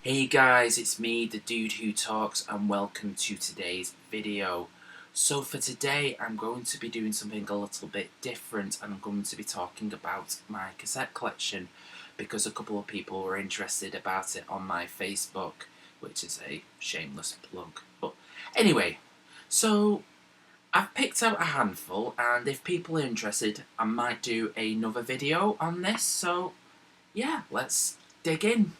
Hey guys, it's me, the dude who talks, and welcome to today's video. So for today, I'm going to be doing something a little bit different, and I'm going to be talking about my cassette collection because a couple of people were interested about it on my Facebook, which is a shameless plug. But anyway, so I've picked out a handful, and if people are interested, I might do another video on this. So yeah, let's dig in.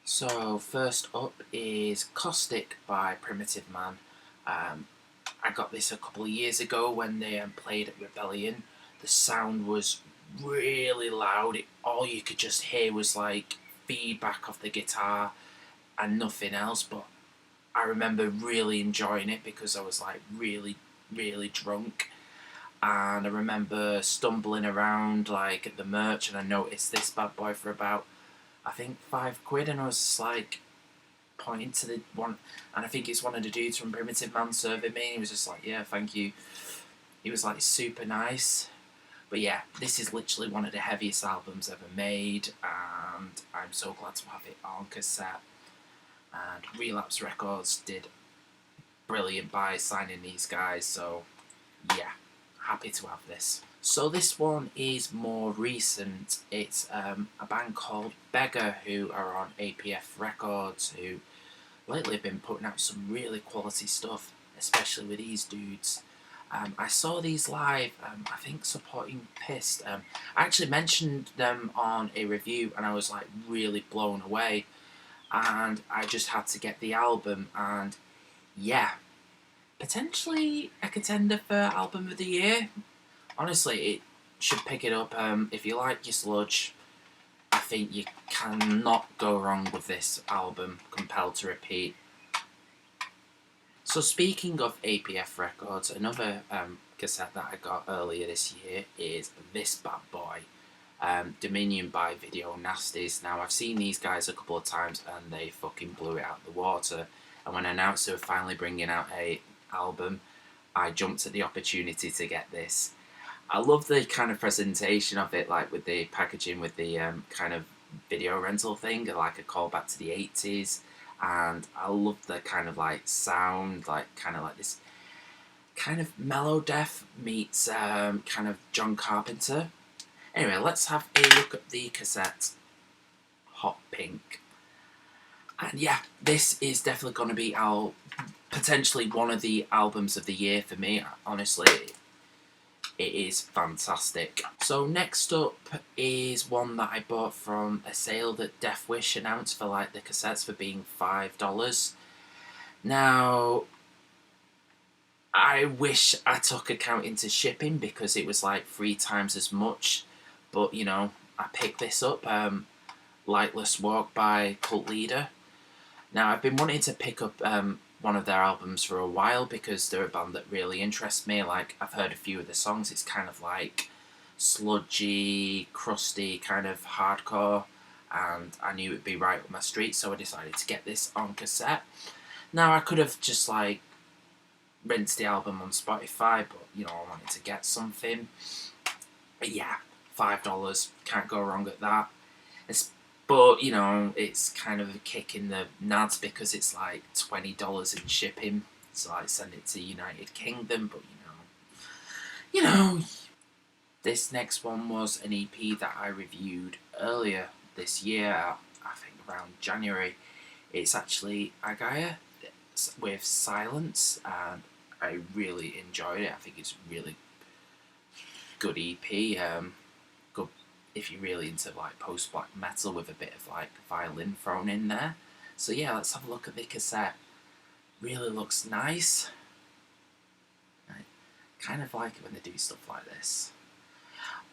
So first up is Caustic by Primitive Man. I got this a couple of years ago when they played at Rebellion. The sound was really loud. All you could just hear was like feedback of the guitar and nothing else. But I remember really enjoying it because I was like really drunk. And I remember stumbling around like at the merch and I noticed this bad boy for about I think £5, and I was just like pointing to the one, and I think it's one of the dudes from Primitive Man serving me, and he was just like, yeah, thank you. He was like super nice. But yeah, this is literally one of the heaviest albums ever made, and I'm so glad to have it on cassette. And Relapse Records did brilliant by signing these guys, so yeah, happy to have this. So this one is more recent. It's a band called Beggar, who are on APF Records, who lately have been putting out some really quality stuff, especially with these dudes. I saw these live, I think supporting Pissed. I actually mentioned them on a review and I was like really blown away, and I just had to get the album, and yeah, potentially a contender for Album of the Year. Honestly, it should pick it up. If you like your sludge, I think you cannot go wrong with this album, Compelled to Repeat. So speaking of APF Records, another cassette that I got earlier this year is this bad boy, Dominion by Video Nasties. Now, I've seen these guys a couple of times and they fucking blew it out of the water. And when I announced they were finally bringing out a album, I jumped at the opportunity to get this. I love the kind of presentation of it, like with the packaging, with the kind of video rental thing, like a callback to the 80s. And I love the kind of like sound, like kind of like this kind of mellow death meets kind of John Carpenter. Anyway, let's have a look at the cassette, Hot Pink. And yeah, this is definitely going to be potentially one of the albums of the year for me, honestly. It is fantastic. So next up is one that I bought from a sale that Death Wish announced for like the cassettes for being $5. Now, I wish I took account into shipping because it was like 3 times as much. But you know, I picked this up, Lightless Walk by Cult Leader. Now, I've been wanting to pick up one of their albums for a while because they're a band that really interests me. Like, I've heard a few of the songs. It's kind of like sludgy, crusty, kind of hardcore, and I knew it'd be right up my street, so I decided to get this on cassette. Now, I could have just like rinsed the album on Spotify, but you know, I wanted to get something. But yeah, $5, can't go wrong at that. But, you know, it's kind of a kick in the nads because it's like $20 in shipping. So I send it to United Kingdom, but you know. This next one was an EP that I reviewed earlier this year, I think around January. It's actually Agaya with Silence, and I really enjoyed it. I think it's a really good EP. Good if you're really into like post-black metal with a bit of like violin thrown in there. So yeah, let's have a look at the cassette. Really looks nice. I kind of like it when they do stuff like this.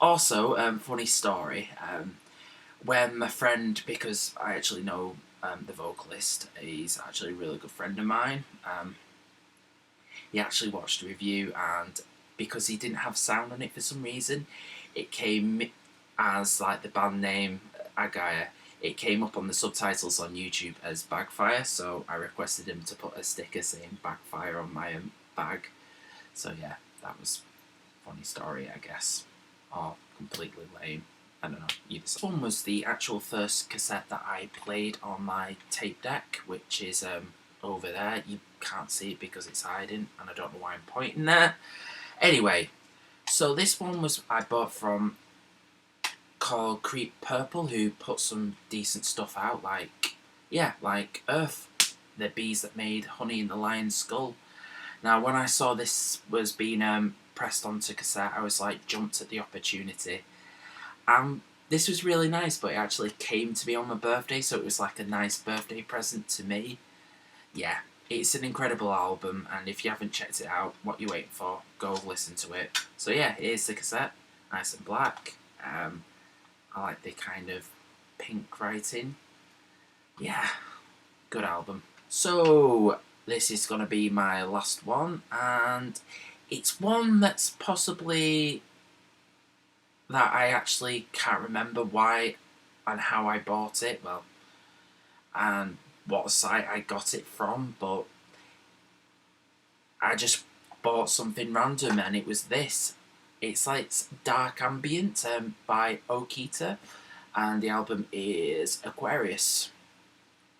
Also, funny story, when my friend, because I actually know the vocalist, he's actually a really good friend of mine, he actually watched the review, and because he didn't have sound on it for some reason, it came as like the band name Agaya. It came up on the subtitles on YouTube as Bagfire, so I requested him to put a sticker saying Bagfire on my bag. So yeah, that was a funny story, I guess. Or completely lame. I don't know. This one was the actual first cassette that I played on my tape deck, which is over there. You can't see it because it's hiding, and I don't know why I'm pointing there. Anyway, so this one was I bought from called Creep Purple, who put some decent stuff out, like Earth, the bees that made Honey in the Lion's Skull. Now, when I saw this was being pressed onto cassette, I was like, jumped at the opportunity. This was really nice, but it actually came to me on my birthday, so it was like a nice birthday present to me. Yeah, it's an incredible album, and if you haven't checked it out, what you waiting for? Go listen to it. So yeah, here's the cassette, nice and black. I like the kind of pink writing. Yeah, good album. So this is going to be my last one, and it's one that's possibly that I actually can't remember why and how I bought it, well, and what site I got it from, but I just bought something random and it was this. It's like Dark Ambient by Okita, and the album is Aquarius.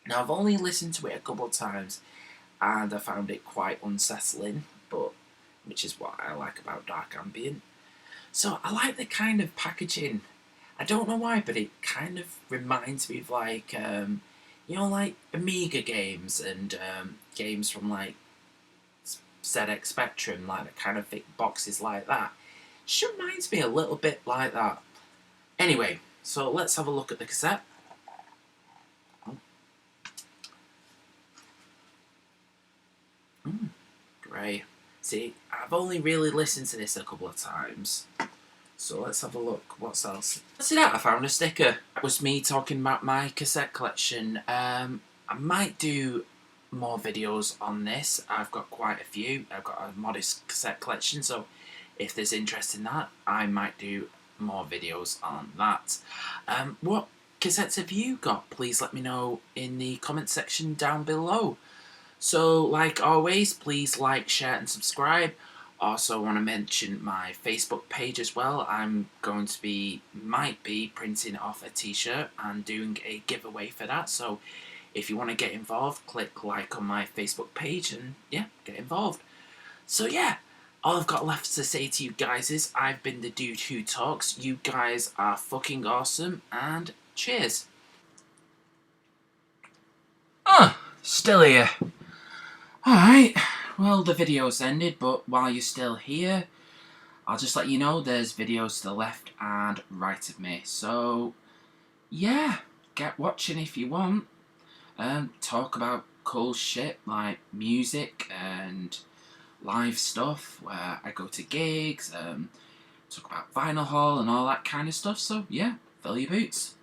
Now, I've only listened to it a couple of times and I found it quite unsettling, but which is what I like about Dark Ambient. So I like the kind of packaging. I don't know why, but it kind of reminds me of like, like Amiga games and games from like ZX Spectrum, like the kind of thick boxes like that. She reminds me a little bit like that. Anyway, so let's have a look at the cassette. Great. See, I've only really listened to this a couple of times. So let's have a look. What's else? See that? I found a sticker. That was me talking about my cassette collection. I might do more videos on this. I've got quite a few. I've got a modest cassette collection, so if there's interest in that, I might do more videos on that. What cassettes have you got? Please let me know in the comment section down below. So, like always, please like, share and subscribe. Also want to mention my Facebook page as well. I'm going to might be printing off a t-shirt and doing a giveaway for that. So if you want to get involved, click like on my Facebook page and yeah, get involved. So yeah, all I've got left to say to you guys is I've been the dude who talks. You guys are fucking awesome and cheers. Still here. Alright, well the video's ended, but while you're still here, I'll just let you know there's videos to the left and right of me. So yeah, get watching if you want. Talk about cool shit like music and live stuff where I go to gigs, talk about Vinyl Hall and all that kind of stuff. So yeah, fill your boots.